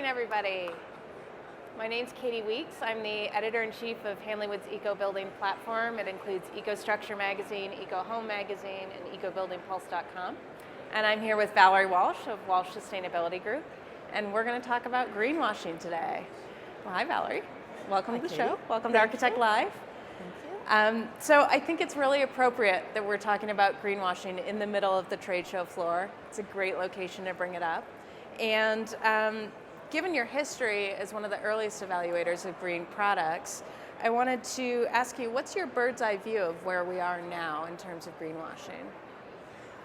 everybody. My name's Katie Weeks. I'm the editor-in-chief of Hanley EcoBuilding platform. It includes EcoStructure Magazine, EcoHome Magazine, and EcoBuildingPulse.com. And I'm here with Valerie Walsh of Walsh Sustainability Group, and we're going to talk about greenwashing today. Well, hi, Valerie. Welcome to the show. Welcome to Architect Live. Thank you. So I think it's really appropriate that we're talking about greenwashing in the middle of the trade show floor. It's a great location to bring it up. And given your history as one of the earliest evaluators of green products, I wanted to ask you, what's your bird's eye view of where we are now in terms of greenwashing?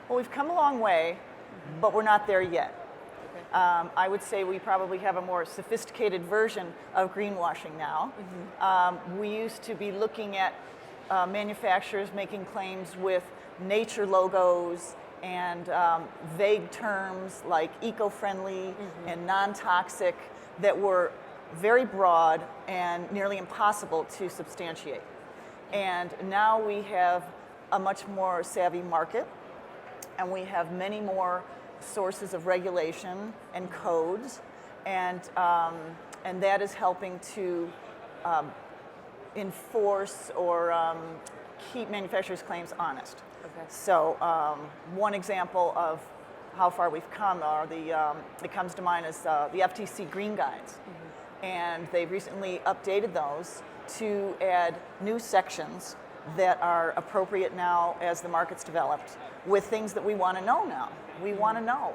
Well, we've come a long way, but we're not there yet. Okay. I would say we probably have a more sophisticated version of greenwashing now. We used to be looking at manufacturers making claims with nature logos and vague terms like eco-friendly and non-toxic that were very broad and nearly impossible to substantiate. And now we have a much more savvy market, and we have many more sources of regulation and codes, and that is helping to enforce or keep manufacturers' claims honest. Okay. So one example of how far we've come are that comes to mind is the FTC Green Guides. And they've recently updated those to add new sections that are appropriate now as the market's developed with things that we want to know now. We want to know,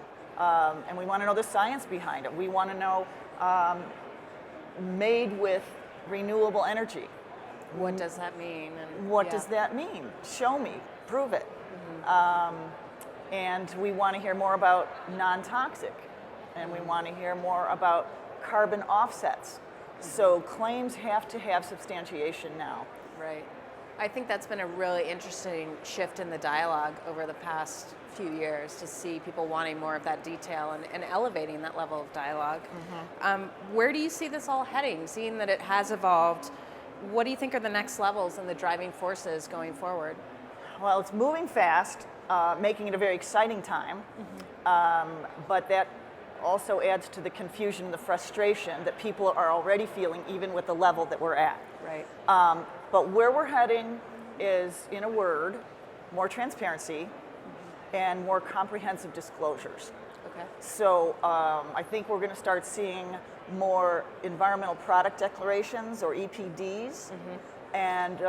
and we want to know the science behind it. We want to know made with renewable energy. What does that mean? And What does that mean? Show me, prove it. And we want to hear more about non-toxic, and we want to hear more about carbon offsets. So claims have to have substantiation now. Right. I think that's been a really interesting shift in the dialogue over the past few years, to see people wanting more of that detail and elevating that level of dialogue. Where do you see this all heading? Seeing that it has evolved, what do you think are the next levels and the driving forces going forward? Well, it's moving fast, making it a very exciting time, but that also adds to the confusion and the frustration that people are already feeling, even with the level that we're at. Right. But where we're heading is, in a word, more transparency and more comprehensive disclosures. Okay. So I think we're going to start seeing more environmental product declarations, or EPDs, and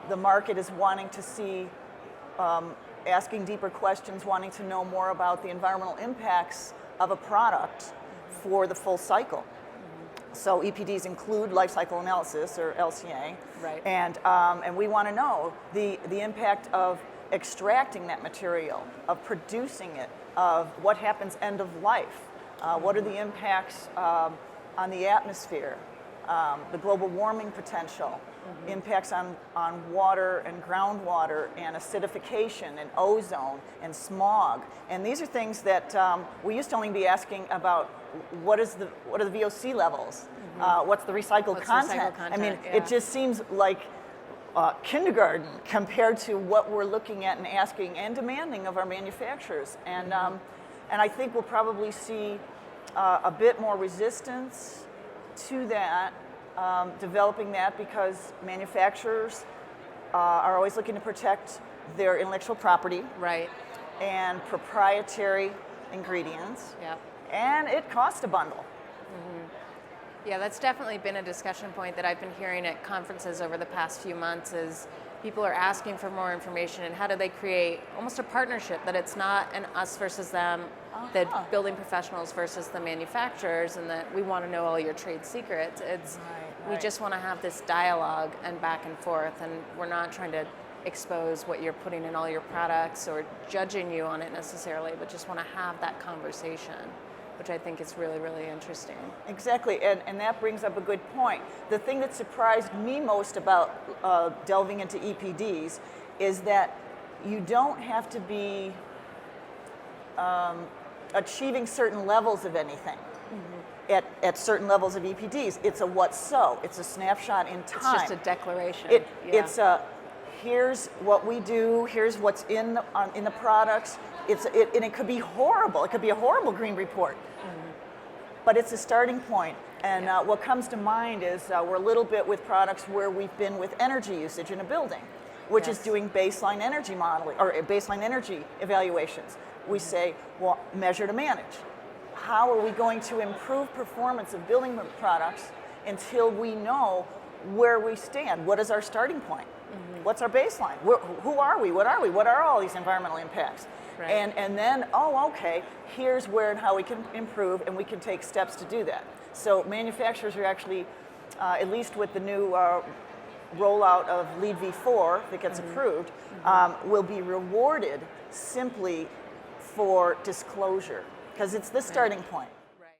the market is wanting to see, asking deeper questions, wanting to know more about the environmental impacts of a product for the full cycle. So EPDs include life cycle analysis, or LCA, Right. And we want to know the impact of extracting that material, of producing it, of what happens end of life, what are the impacts on the atmosphere, the global warming potential, impacts on water and groundwater and acidification and ozone and smog. And these are things that we used to only be asking about. What are the VOC levels? What's the recycled content? I mean, it just seems like kindergarten compared to what we're looking at and asking and demanding of our manufacturers. And I think we'll probably see a bit more resistance to that, developing that, because manufacturers are always looking to protect their intellectual property, Right. and proprietary ingredients. Yep. And it costs a bundle. Yeah, that's definitely been a discussion point that I've been hearing at conferences over the past few months, is people are asking for more information, and how do they create almost a partnership, that it's not an us versus them, the building professionals versus the manufacturers, and that we want to know all your trade secrets. It's we just want to have this dialogue and back and forth, and we're not trying to expose what you're putting in all your products or judging you on it necessarily, but just want to have that conversation, which I think is really, really interesting. Exactly, and that brings up a good point. The thing that surprised me most about delving into EPDs is that you don't have to be achieving certain levels of anything at certain levels of EPDs. It's a what's so. It's a snapshot in time. It's just a declaration. It's a here's what we do. Here's what's in the products. And it could be horrible. It could be a horrible green report. but it's a starting point. And what comes to mind is we're a little bit with products where we've been with energy usage in a building, which is doing baseline energy modeling or baseline energy evaluations. We say, well, measure to manage. How are we going to improve performance of building products until we know where we stand? What is our starting point? What's our baseline? Who are we? What are we? What are all these environmental impacts? Right. And then, oh, okay, here's where and how we can improve, and we can take steps to do that. So manufacturers are actually, at least with the new rollout of LEED v4 that gets approved, will be rewarded simply for disclosure, because it's the starting point.